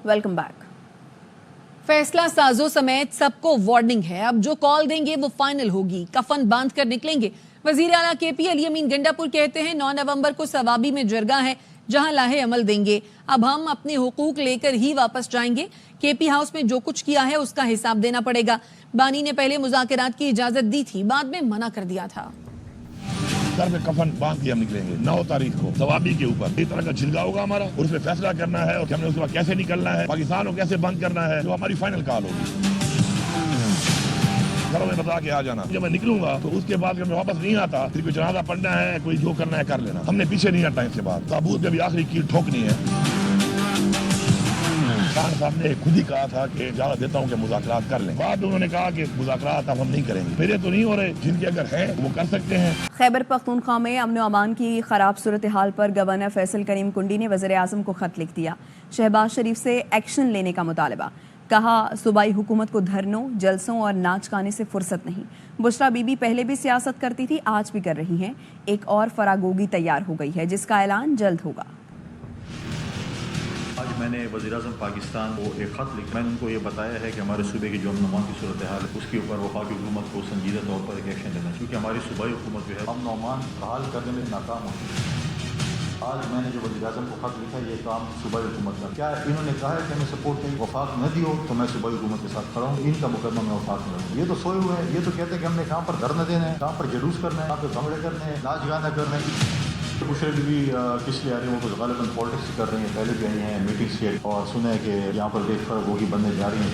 Welcome back. फैसला साजों समेत सबको वार्निंग है, अब जो कॉल देंगे वो फाइनल होगी, कफन बांध कर निकलेंगे। वजीर आला केपी अली अमीन गंडापुर कहते हैं 9 नवंबर को सवाबी में जरगा है जहां लाहे अमल देंगे, अब हम अपने हुकूक लेकर ही वापस जाएंगे। केपी हाउस में जो कुछ किया है उसका हिसाब देना पड़ेगा। बानी ने पहले मुज़ाकरात की इजाजत दी थी, बाद में मना कर दिया था। सर में कफन बांध के हम निकलेंगे 9 तारीख को सवाबी के ऊपर। इस तरह का छिलका होगा हमारा और उसमें फैसला करना है और कि हमने उसके बाद कैसे निकलना है, पाकिस्तान को कैसे बंद करना है, जो हमारी फाइनल कॉल होगी। घरों में बता के आ जाना, जब मैं निकलूंगा तो उसके बाद जब मैं वापस नहीं आता, फिर कोई जनाजा पढ़ना है, कोई जो करना है कर लेना, हमने पीछे नहीं हटना। इसके बाद ताबूत में भी आखिरी कील ठोकनी है। खान साहब ने खुद ही कहा था कि इजाजत देता हूँ कि मुज़ाकरात कर लें, बाद उन्होंने कहा कि मुज़ाकरात अब हम नहीं करेंगे। मेरे तो नहीं हो रहे, जिनके अगर है वो कर सकते हैं। खैबर पख्तूनख्वा में अमन व अमान की खराब सूरत हाल पर गवर्नर फैसल करीम कुंडी ने वज़ीर आज़म को खत लिख दिया। शहबाज शरीफ से एक्शन लेने का मुतालबा, कहा सूबाई हुकूमत को धरनों, जलसों और नाच गाने से फुर्सत नहीं। बुशरा बीबी पहले भी सियासत करती थी, आज भी कर रही हैं। एक और फरागोगी तैयार हो गई है जिसका ऐलान जल्द होगा। आज मैंने वज़ीर-ए-आज़म पाकिस्तान को एक ख़त लिखा, मैंने उनको ये बताया है कि हमारे सूबे की जो अमन की सूरत हाल है उसके ऊपर वफाकी हुकूमत को संजीदा तौर पर एक एक्शन लेना, क्योंकि हमारी सूबाई हुकूमत जो है अमन व अमान बहाल करने में नाकाम होती है। आज मैंने जो वज़ीर-ए-आज़म को खत लिखा, ये काम सूबाई हुकूमत का, क्या इन्होंने कहा है कि हमें सपोर्ट नहीं, वफाक न दियो तो मैं सूबाई हुकूमत के साथ खड़ा हूँ, इनका मुकदमा मैं वफाक में रखूँ। ये तो सोए हुए हैं, ये तो कहते हैं कि हमने कहाँ पर धरना देना है, कहाँ पर जुलूस करना है, कहाँ पर भंगड़े करने हैं, नाच गाना करना है। बुशरा बीबी किस लिए आ रही है, वो तो ग़ालिबन पॉलिटिक्स कर रही हैं, पहले भी आई हैं मीटिंग्स के और सुना है कि यहाँ पर देख फरागोगी बनने जा रही हैं।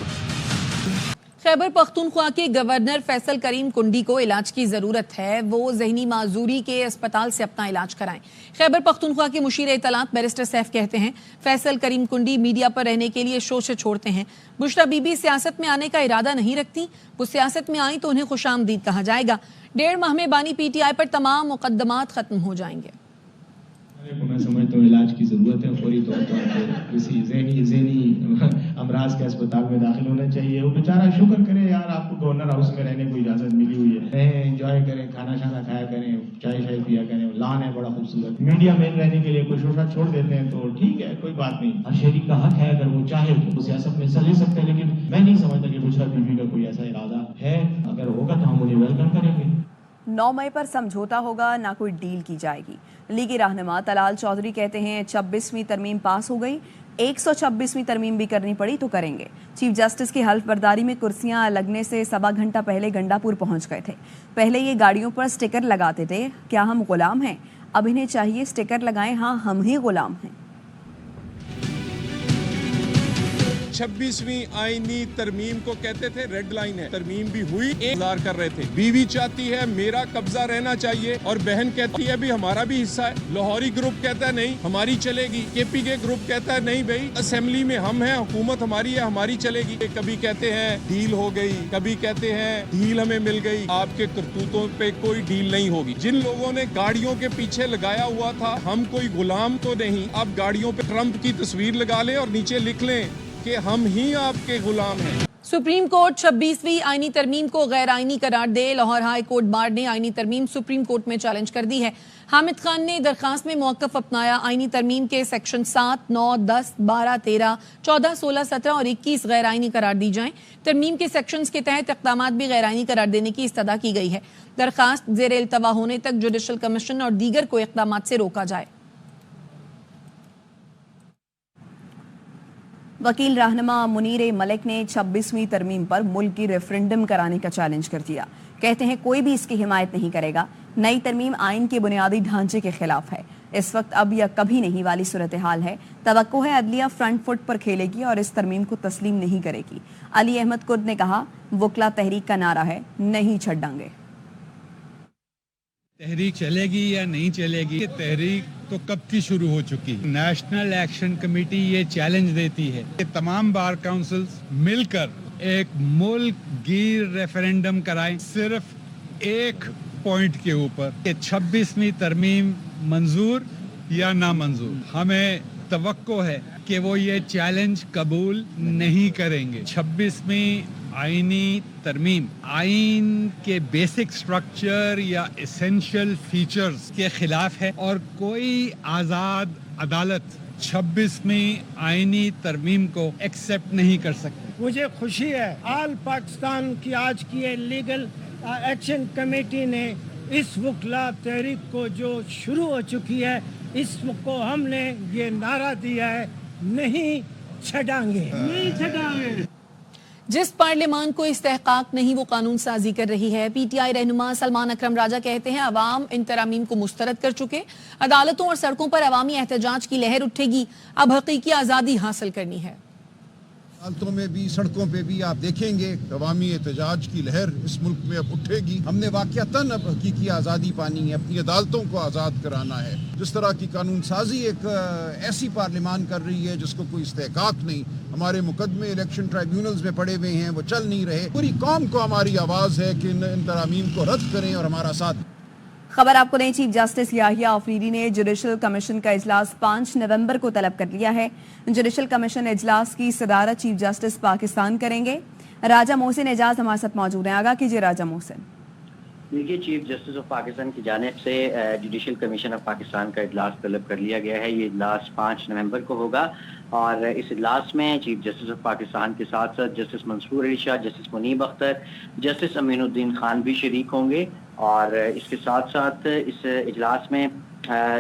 खैबर पख्तूनख्वा के गवर्नर फैसल करीम कुंडी को इलाज की ज़रूरत है, वो ज़हनी माजूरी के अस्पताल से अपना इलाज कराएं। खैबर पख्तूनख्वा के मुशीर इत्तलात बैरिस्टर सैफ कहते हैं फैसल करीम कुंडी मीडिया पर रहने के लिए शोर से छोड़ते हैं। बुशरा बीबी सियासत में आने का इरादा नहीं रखती, वो सियासत में आई तो उन्हें खुशामदीद कहा जाएगा। 1.5 माह में बानी PTI पर तमाम मुकदमात खत्म हो जाएंगे। मैं समझता हूँ इलाज की ज़रूरत है, फौरी तौर पर किसी ज़हनी अमराज के अस्पताल में दाखिल होना चाहिए। वो बेचारा शुक्र करे यार, आपको गवर्नर हाउस में रहने को इजाज़त मिली हुई है, रहें, एंजॉय करें, खाना शाना खाया करें, चाय शाय पिया करें। लान है बड़ा खूबसूरत, मीडिया में रहने के लिए कोई शोशा छोड़ देते हैं तो ठीक है, कोई बात नहीं। अशेरी का हक है, अगर वो चाहे तो सियासत में हिस्सा ले सकते हैं, लेकिन मैं नहीं समझता कि बुशरा बीबी का कोई ऐसा इरादा है। अगर होगा तो हम उन्हें वेलकम करेंगे। 9 मई पर समझौता होगा, ना कोई डील की जाएगी। लीगी रहनुमा तलाल चौधरी कहते हैं 26वीं तरमीम पास हो गई, 126वीं तरमीम भी करनी पड़ी तो करेंगे। चीफ जस्टिस की हल्फ बर्दारी में कुर्सियां लगने से 1.25 घंटा पहले गंडापुर पहुंच गए थे। पहले ये गाड़ियों पर स्टिकर लगाते थे, क्या हम गुलाम हैं? अब इन्हें चाहिए स्टिकर लगाएं, हाँ हम ही गुलाम हैं। 26वीं आईनी तरमीम को कहते थे रेड लाइन है, तरमीम भी हुई, इंतजार कर रहे थे। बीवी चाहती है मेरा कब्जा रहना चाहिए और बहन कहती है भी हमारा भी हिस्सा है। लाहौरी ग्रुप कहता है नहीं हमारी चलेगी, KPK ग्रुप कहता है नहीं भाई असेंबली में हम हैं, हुकूमत हमारी है, हमारी चलेगी। कभी कहते हैं डील हो गई, कभी कहते हैं डील हमें मिल गई। आपके करतूतों पे कोई डील नहीं होगी। जिन लोगों ने गाड़ियों के पीछे लगाया हुआ था हम कोई गुलाम तो नहीं, अब गाड़ियों पे ट्रंप की तस्वीर लगा लें और नीचे लिख लें कि हम ही आपके गुलाम हैं। सुप्रीम कोर्ट 26वीं आईनी तरमीम को गैर आईनी करार दे, लाहौर हाई कोर्ट बार ने आईनी तरमीम सुप्रीम कोर्ट में चैलेंज कर दी है। हामिद खान ने दरखास्त में मौक़िफ़ अपनाया, आईनी तरमीम के सेक्शन 7, 9, 10, 12, 13, 14, 16, 17 और 21 गैर आईनी करार दी जाएं। तरमीम के सेक्शंस के तहत इक़दामात भी गैर आईनी करार देने की इस्तदा की गई है। दरखास्त ज़ेर इल्तवा होने तक जुडिशल कमीशन और दीगर को इक़दामात से रोका जाए। वकील रहनुमा मुनीर मलिक ने 26वीं तरमीम पर मुल्क की रेफरेंडम कराने का चैलेंज कर दिया। कहते हैं कोई भी इसकी हिमायत नहीं करेगा। नई तरमीम आइन के बुनियादी ढांचे के खिलाफ है। इस वक्त अब या कभी नहीं वाली सूरत हाल है। तवक्को है अदलिया फ्रंट फुट पर खेलेगी और इस तरमीम को तस्लीम नहीं करेगी। अली अहमद कुर्द ने कहा वकला तहरीक का नारा है, नहीं छड़ांगे। तहरीक चलेगी या नहीं चलेगी, ये तहरीक तो कब की शुरू हो चुकी है। नेशनल एक्शन कमेटी ये चैलेंज देती है कि तमाम बार काउंसिल्स मिलकर एक मुल्क गिर रेफरेंडम कराएं सिर्फ एक पॉइंट के ऊपर कि 26वीं तरमीम मंजूर या ना मंजूर। हमें तवक्को है कि वो ये चैलेंज कबूल नहीं करेंगे। 26वीं आईनी तरमीम आइन के बेसिक स्ट्रक्चर या एसेंशियल फीचर्स के खिलाफ है और कोई आज़ाद अदालत 26वीं आईनी तरमीम को एक्सेप्ट नहीं कर सकती। मुझे खुशी है आल पाकिस्तान की आज की लीगल एक्शन कमेटी ने इस वकला तहरीक को जो शुरू हो चुकी है इसको हमने ये नारा दिया है, नहीं छड़ाएंगे, नहीं छड़ाएंगे। जिस पार्लियामान को इस्तेहकाक नहीं वो कानून साजी कर रही है। पीटीआई रहनुमा सलमान अकरम राजा कहते हैं अवाम इन तरामीम को मुस्तरद कर चुके, अदालतों और सड़कों पर अवामी एहतजाज की लहर उठेगी, अब हकीकी आज़ादी हासिल करनी है। अदालतों में भी सड़कों पे भी आप देखेंगे अवामी एहतजाज की लहर इस मुल्क में अब उठेगी। हमने वाक़यातन अब हकीकी आज़ादी पानी है, अपनी अदालतों को आज़ाद कराना है। जिस तरह की कानून साजी एक ऐसी पार्लियामान कर रही है जिसको कोई इस्तेहकाक नहीं, हमारे मुकदमे इलेक्शन ट्राइब्यूनल्स में पड़े हुए हैं, वो चल नहीं रहे। पूरी कौम को हमारी आवाज़ है कि इन तरामीम को रद्द करें और हमारा साथ। खबर आपको नहीं, चीफ जस्टिस याहिया अफरीदी ने जुडिशल कमीशन का इजलास 5 नवंबर को तलब कर लिया है। जुडिशल कमीशन इजलास की सदारत चीफ जस्टिस पाकिस्तान करेंगे। राजा मोहसिन एजाज हमारे साथ मौजूद हैं। आगा कीजिए राजा मोहसिन। देखिए, चीफ जस्टिस ऑफ पाकिस्तान की जानिब से जुडिशल कमीशन ऑफ पाकिस्तान का इजलास तलब कर लिया गया है। ये इजलास 5 नवंबर को होगा और इस इजलास में चीफ जस्टिस ऑफ पाकिस्तान के साथ साथ justice Mansoor Ali Shah, justice Munib Akhtar, justice Aminuddin Khan भी शरीक होंगे। और इसके साथ साथ इस इजलास में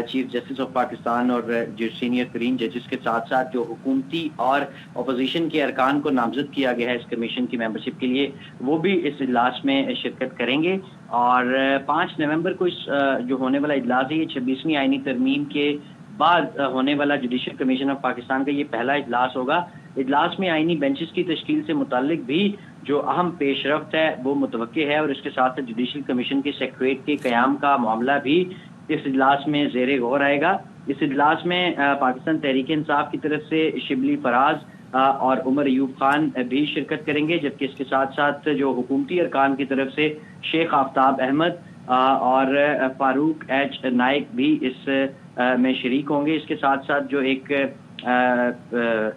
चीफ जस्टिस ऑफ पाकिस्तान और जो सीनियर तरीन जजेस के साथ साथ जो हुकूमती और अपोजिशन के अरकान को नामजद किया गया है इस कमीशन की मेंबरशिप के लिए, वो भी इस इजलास में शिरकत करेंगे। और 5 नवंबर को इस जो होने वाला इजलास है, ये 26वीं आईनी तरमीम के बाद होने वाला जुडिशल कमीशन ऑफ पाकिस्तान का ये पहला इजलास होगा। इजलास में आईनी बेंचेस की तश्कील से मुतालिक भी जो अहम पेशरफ्त है वो मुतवक्के है और इसके साथ साथ जुडिशल कमीशन के सेक्रेटरीट के क़याम का मामला भी इस इजलास में ज़ेरे गौर आएगा। इस इजलास में पाकिस्तान तहरीक इंसाफ की तरफ से शिबली फराज और उमर अयूब खान भी शिरकत करेंगे, जबकि इसके साथ साथ जो हुकूमती अरकान की तरफ से शेख आफ्ताब अहमद और फारूक एच नाइक भी इस में शरीक होंगे। इसके साथ साथ जो एक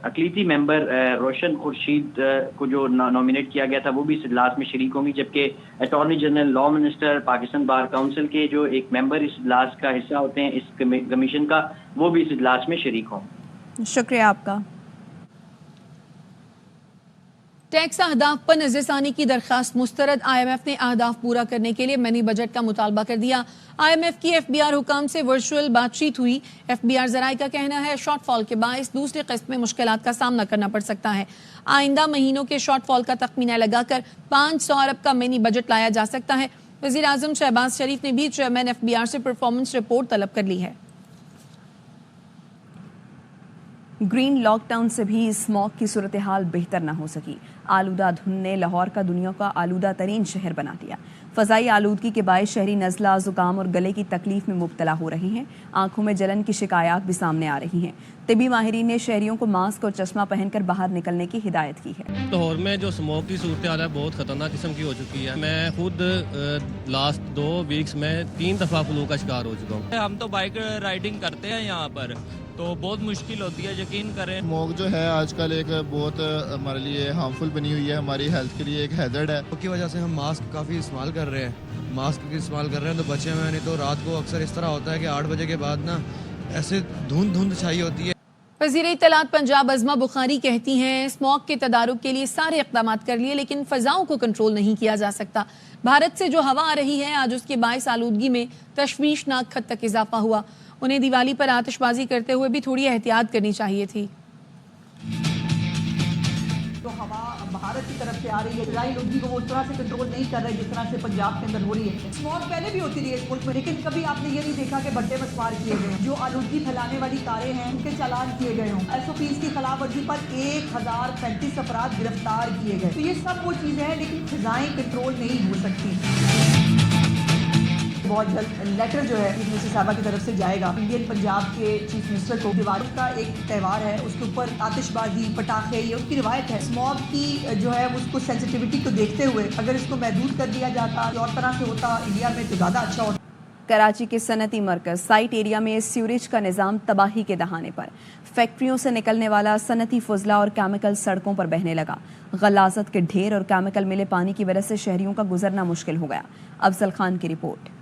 अकलीती मेंबर रोशन खुर्शीद को जो नॉमिनेट किया गया था वो भी इस इजलास में शरीक होंगी, जबकि attorney general, law minister, Pakistan bar council के जो एक मेंबर इस इजलास का हिस्सा होते हैं इस कमीशन का, वो भी इस इजलास में शरीक होंगे। शुक्रिया आपका। टैक्स अहदाफ पर नजरसानी की दरखास्त मुस्तरद। IMF ने अहदाफ पूरा करने के लिए मिनी बजट का मुतालबा कर दिया। IMF की FBR हुकाम से वर्चुअल बातचीत हुई। FBR ज़राए का कहना है शॉर्टफॉल के बायस दूसरी किस्त में मुश्किलात का सामना करना पड़ सकता है। आइंदा महीनों के शॉर्टफॉल का तखमीना लगाकर 500 अरब का मिनी बजट लाया जा सकता है। वज़ीर आज़म शहबाज शरीफ ने भी चेयरमैन FBR से परफॉर्मेंस रिपोर्ट तलब कर ली है। ग्रीन लॉकडाउन से भी स्मॉग की सूरत हाल बेहतर न हो सकी। आलूदा धुंध ने लाहौर का दुनिया का आलूदा तरीन शहर बना दिया। फ़ज़ाई आलूदगी के बायस शहरी नज़ला, ज़ुकाम और गले की तकलीफ में मुब्तला हो रहे हैं। आंखों में जलन की शिकायत भी सामने आ रही हैं। तिबी माहिरीन ने शहरियों को मास्क और चश्मा पहनकर बाहर निकलने की हिदायत की है। लाहौर में जो स्मोक की सूरत हाल है बहुत ख़तरनाक किस्म की हो चुकी है। मैं खुद लास्ट 2 वीक्स में 3 दफ़ा फ्लू का शिकार हो चुका हूँ। हम तो बाइक राइडिंग करते हैं यहाँ पर, तो बहुत मुश्किल होती है, यकीन करें। स्मोक जो है आजकल एक बहुत हमारे लिए हार्मफुल बनी हुई है, हमारी हेल्थ के लिए एक हैजर्ड है। उसकी वजह से हम मास्क काफ़ी इस्तेमाल कर रहे हैं, मास्क इस्तेमाल कर रहे हैं तो बचे हुए हैं। नहीं तो रात को अक्सर इस तरह होता है कि 8 बजे के बाद ना ऐसे धुंध छाई होती है। वज़ीर इत्तलात पंजाब अज़मा बुखारी कहती हैं स्मॉग के तदारुक के लिए सारे इक़दाम कर लिए लेकिन फ़ज़ाओं को कंट्रोल नहीं किया जा सकता। भारत से जो हवा आ रही है आज उसके बायस आलूदगी में तशवीशनाक हद तक इजाफा हुआ। उन्हें दिवाली पर आतिशबाजी करते हुए भी थोड़ी एहतियात करनी चाहिए थी। तो हवा भारत की तरफ से आ रही है, फ़ज़ाई आलूदगी को वो उस तरह से कंट्रोल नहीं कर रहे जिस तरह से पंजाब के अंदर हो रही है। स्मॉग पहले भी होती रही है इस मुल्क में, लेकिन कभी आपने ये नहीं देखा कि भट्टे मसमार किए गए। जो आलूदगी फैलाने वाली कारें हैं उनके चालान किए गए हों। SOPs की खिलाफ वर्जी पर 1035 अफराद गिरफ्तार किए गए। तो ये सब वो चीज़ें हैं, लेकिन फ़ज़ाएं कंट्रोल नहीं हो सकती। बहुत जल्द लेटर जो है चीफ मिनिस्टर साहबा की तरफ से जाएगा इंडियन पंजाब के चीफ मिनिस्टर को। दिवाली का एक त्यौहार है, उसके ऊपर आतिशबाजी, पटाखे, ये उसकी रिवायत है। स्मॉग की जो है उसको सेंसिटिविटी को देखते हुए अगर इसको महदूद कर दिया जाता और तरह से होता इंडिया में तो ज़्यादा अच्छा होता। कराची के सनती मरकज साइट एरिया में सीवरेज का निज़ाम तबाही के दहाने पर। फैक्ट्रियों से निकलने वाला सनती फुजला और केमिकल सड़कों पर बहने लगा। गलाजत के ढेर और केमिकल मिले पानी की वजह से शहरियों का गुजरना मुश्किल हो गया। अफजल खान की रिपोर्ट।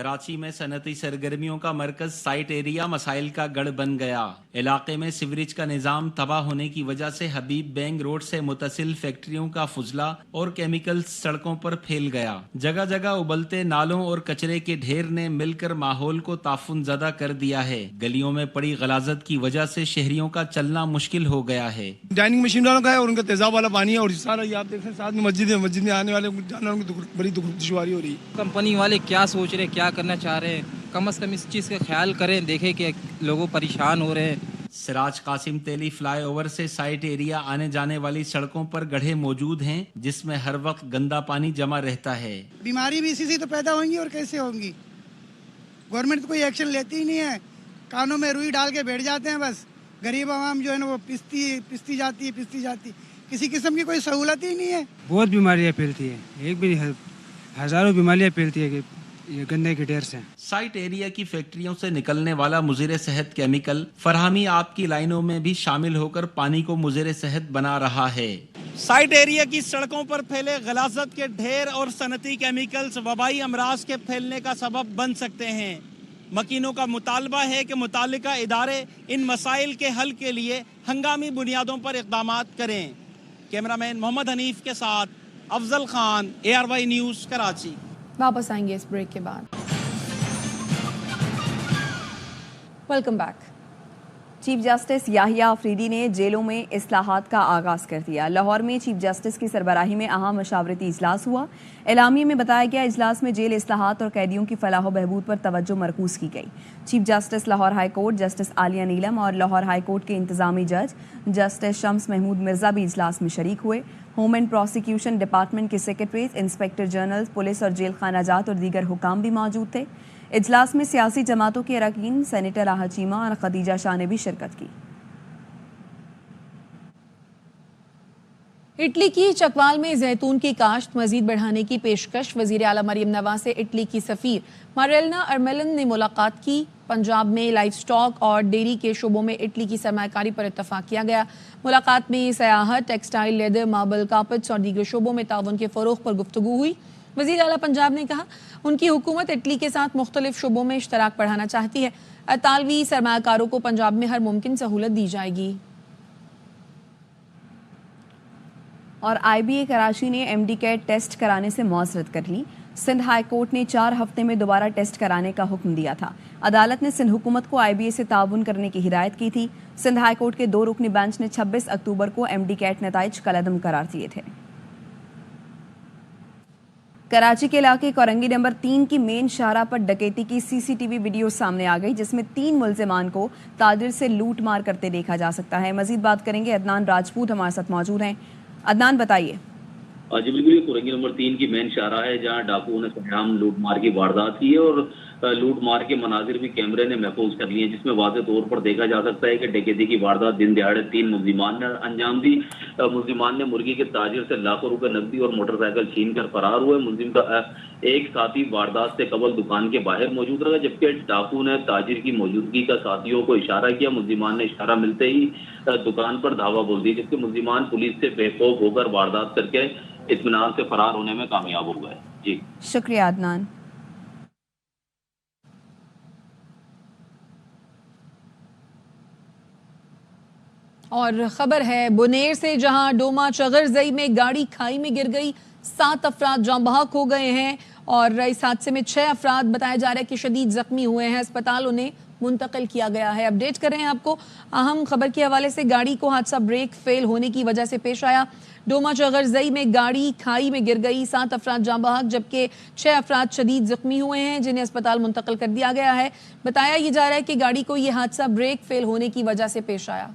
कराची में सनती सरगर्मियों का मरकज साइट एरिया मसाइल का गढ़ बन गया। इलाके में सीवरेज का निजाम तबाह होने की वजह से हबीब बैंक रोड से मुतसिल फैक्ट्रियों का फुजला और केमिकल सड़कों पर फैल गया। जगह जगह उबलते नालों और कचरे के ढेर ने मिलकर माहौल को ताफुन ज़दा कर दिया है। गलियों में पड़ी गलाजत की वजह से शहरियों का चलना मुश्किल हो गया है। डाइनिंग मशीन वालों का है और उनका तेजाब वाला पानी है और सारा ये आप देख रहे हैं साथ में मस्जिद है, मस्जिद में आने वाले जानवरों की बड़ी दुश्वारी हो रही है। कंपनी वाले क्या सोच रहे हैं, क्या करना चाह रहे हैं, कम से कम इस चीज़ का ख्याल करें, देखें कि लोगों परेशान हो रहे हैं। सिराज कासिम तेली फ्लाईओवर से साइट एरिया आने जाने वाली सड़कों पर गड्ढे मौजूद हैं जिसमें हर वक्त गंदा पानी जमा रहता है। बीमारी भी इसी से तो पैदा होंगी और कैसे होंगी। गवर्नमेंट कोई एक्शन लेती ही नहीं है, कानों में रुई डाल के बैठ जाते हैं। बस गरीब आवाम जो है ना वो पिसती जाती, किसी किस्म की कोई सहूलत ही नहीं है। बहुत बीमारियाँ फैलती है, एक भी हजारों बीमारियाँ फैलती है कि ये गंदे के ढेर से। साइट एरिया की फैक्ट्रियों से निकलने वाला मुज़िर सेहत केमिकल फरहामी आपकी लाइनों में भी शामिल होकर पानी को मुज़िर सेहत बना रहा है। साइट एरिया की सड़कों पर फैले गलाजत के ढेर और सनती केमिकल्स वबाई अमराज के फैलने का सबब बन सकते हैं। मकीनों का मुतालबा है कि मुतालिका इदारे इन मसाइल के हल के लिए हंगामी बुनियादों पर इक़दामात करें। कैमरामैन मोहम्मद हनीफ के साथ अफजल खान, ARY न्यूज़, कराची। वापस आएंगे इस ब्रेक के बाद। Welcome back. Chief justice Yahya Afridi ने जेलों में इस्लाहात का आगाज़ कर दिया। लाहौर में चीफ जस्टिस की सरबराही में अहम मशावरती इजलास हुआ। एलामिया में बताया गया इजलास में जेल इस्लाहात और कैदियों की फलाह व बहबूद पर तवज्जो मरकूज़ की गई। Chief justice Lahore high court justice Aliya Neelam और लाहौर हाई कोर्ट के इंतजामी जज जस्टिस शम्स महमूद मिर्ज़ा भी इजलास में शरीक हुए। होम एंड प्रोसिक्यूशन डिपार्टमेंट के सेक्रेटरीज, इंस्पेक्टर जनरल, पुलिस और जेल खानाजात और दीगर हुकाम भी मौजूद थे। इजलास में सियासी जमातों के अरकान सेनेटर राह चीमा और खदीजा शाह ने भी शिरकत की। इटली की चकवाल में जैतून की काश्त मजीद बढ़ाने की पेशकश। वजीर आला मरियम नवाज से इटली की सफीर मारेलना अर्मेलन ने मुलाकात की। पंजाब में लाइफ स्टॉक और डेयरी के शोबों में इटली की सरमाकारी पर इत्तफाक किया गया। मुलाकात में सयाहत, टेक्सटाइल, लेदर, मार्बल, कार्पेट्स और दीगर शोबों में ताउन के फ़रोग़ पर गुफ्तगू हुई। वज़ीर आला पंजाब ने कहा उनकी हुकूमत इटली के साथ मुख्तलिफ शोबों में इश्तराक बढ़ाना चाहती है। अतालवी सरमाकारों को पंजाब में हर मुमकिन सहूलत दी जाएगी। और IBA कराची ने MD कैट टेस्ट कराने से मौजरत कर ली। सिंध हाई कोर्ट ने 4 हफ्ते में दोबारा टेस्ट कराने का हुक्म दिया था। अदालत ने सिंध हुकूमत को IBA से ताउन करने की हिदायत की थी। सिंध हाई कोर्ट के 2 रुकनी बेंच ने 26 अक्टूबर को MD कैट नताइज कलअदम करार दिए थे। कराची के इलाके कोरंगी नंबर 3 की मेन शाहराह पर डकैती की CCTV वीडियो सामने आ गई, जिसमें 3 मुल्जिमान को ताजिर से लूट मार करते देखा जा सकता है। मजीद बात करेंगे, अदनान राजपूत हमारे साथ मौजूद हैं। अदनान, बताइए। जी बिल्कुल, ये कोरंगी नंबर 3 की मेन शाहराह है जहां डाकुओं ने सरेआम लूट मार की वारदात की है और लूट मार के मनाजिर भी कैमरे ने महफूज कर लिए, जिसमें वाज़ेह तौर पर देखा जा सकता है कि डकैती की वारदात दिन दिहाड़े 3 मुल्जिमान ने अंजाम दी। मुल्जिमान ने मुर्गी के ताजिर से लाखों रुपए नकदी और मोटरसाइकिल छीन कर फरार हुए। मुल्जिम का एक साथी वारदात से कबल दुकान के बाहर मौजूद रहा, जबकि डाकू ने ताजिर की मौजूदगी का साथियों को इशारा किया। मुल्जिमान ने इशारा मिलते ही दुकान पर धावा बोल दिया, जबकि मुल्जिमान पुलिस से बेखौफ होकर वारदात करके इत्मीनान से फरार होने में कामयाब हो गए। जी शुक्रिया अदनान। और खबर है बुनेर से, जहां डोमा चगरजई में गाड़ी खाई में गिर गई, 7 अफराद जाँ बहक हो गए हैं और इस हादसे में 6 अफराद बताया जा रहा है कि शदीद जख्मी हुए हैं। अस्पताल उन्हें मुंतकिल किया गया है। अपडेट कर रहे हैं आपको अहम खबर के हवाले से। गाड़ी को हादसा ब्रेक फेल होने की वजह से पेश आया। डोमा चगरजई में गाड़ी खाई में गिर गई, 7 अफराद जाँ बहक जबकि 6 अफराद शदीद जख्मी हुए हैं, जिन्हें अस्पताल मुंतकिल कर दिया गया है। बताया ये जा रहा है कि गाड़ी को यह हादसा ब्रेक फेल होने की वजह से पेश आया।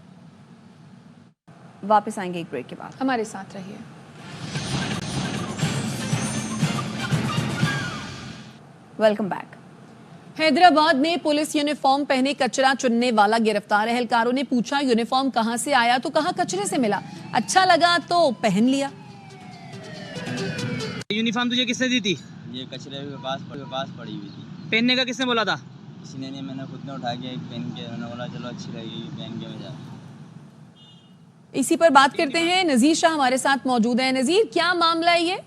वापस आएंगे एक ब्रेक के बाद, हमारे साथ रहिए। Welcome back. हैदराबाद में पुलिस यूनिफॉर्म पहने कचरा चुनने वाला गिरफ्तार। एहलकारों ने पूछा यूनिफॉर्म कहां से आया, तो कहा कचरे से मिला, अच्छा लगा तो पहन लिया। यूनिफॉर्म तुझे किसने दी थी? ये कचरे के पास पड़ी हुई थी। पहनने का किसने बोला था? किसी ने नहीं, मैंने खुद ने उठा के एक पहन के, उन्होंने बोला चलो अच्छी लगेगी, पहन के मैं जा। इसी पर बात करते हैं, नजीर शाह हमारे साथ मौजूद है। नजीर, क्या मामला है ये?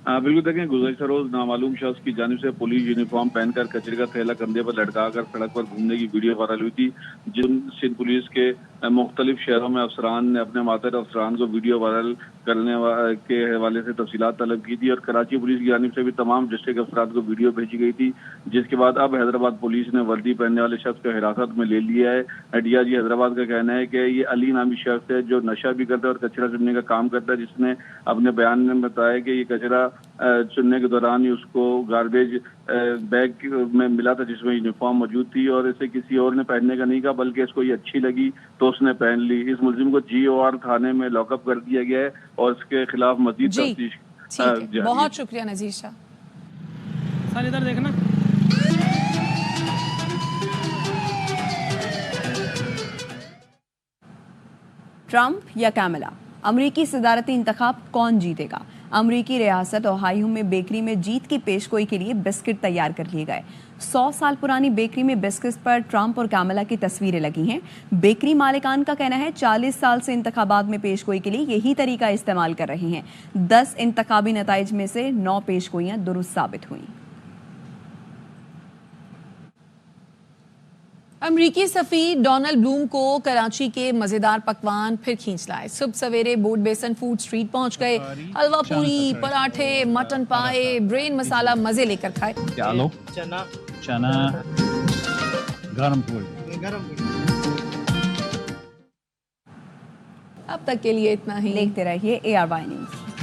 बिल्कुल देखें, गुज़श्ता रोज नामालूम शख्स की जानिब से पुलिस यूनिफॉर्म पहनकर कचरे का थैला कंधे पर लटका कर सड़क पर घूमने की वीडियो वायरल हुई थी, जिन सिंध पुलिस के मुख्तलिफ शहरों में अफसरान ने अपने मातर अफसरान को वीडियो वायरल करने के हवाले से तफसीलात तलब की थी और कराची पुलिस की जानिब से भी तमाम डिस्ट्रिक्ट अफसरान को वीडियो भेजी गई थी, जिसके बाद अब हैदराबाद पुलिस ने वर्दी पहनने वाले शख्स को हिरासत में ले लिया है। डीआईजी हैदराबाद का कहना है कि ये अली नामी शख्स है जो नशा भी करता है और कचरा चुनने का काम करता है, जिसने अपने बयान में बताया कि ये कचरा चुनने के दौरान ही उसको गार्बेज बैग में मिला था जिसमें यूनिफॉर्म मौजूद थी और इसे किसी और ने पहनने का नहीं कहा, बल्कि इसको ये अच्छी लगी तो उसने पहन ली। इस मुलजिम को GOR थाने में लॉकअप कर दिया गया है और इसके खिलाफ मजीद तफ्तीश। बहुत शुक्रिया नजीर शाह। सर इधर देखना। ट्रंप या कैमला, अमरीकी सदारती इंतखाब कौन जीतेगा? अमरीकी रियासत ओहायो में बेकरी में जीत की पेशगोई के लिए बिस्किट तैयार कर लिए गए। 100 साल पुरानी बेकरी में बिस्किट्स पर ट्रंप और कैमला की तस्वीरें लगी हैं। बेकरी मालिकान का कहना है 40 साल से इंतखाबात में पेशगोई के लिए यही तरीका इस्तेमाल कर रहे हैं। 10 इंतखाबी नताइज में से 9 पेशगोइयां दुरुस्त साबित हुई। अमरीकी सफ़ीर डोनाल्ड ब्लूम को कराची के मज़ेदार पकवान फिर खींच लाए। सुबह सवेरे बोर्ड बेसन फूड स्ट्रीट पहुंच गए। हलवा पूरी, पराठे, मटन पाए, ब्रेन मसाला मज़े लेकर खाए। चना गरम पूरी। अब तक के लिए इतना ही। देखते रहिए ARY न्यूज़।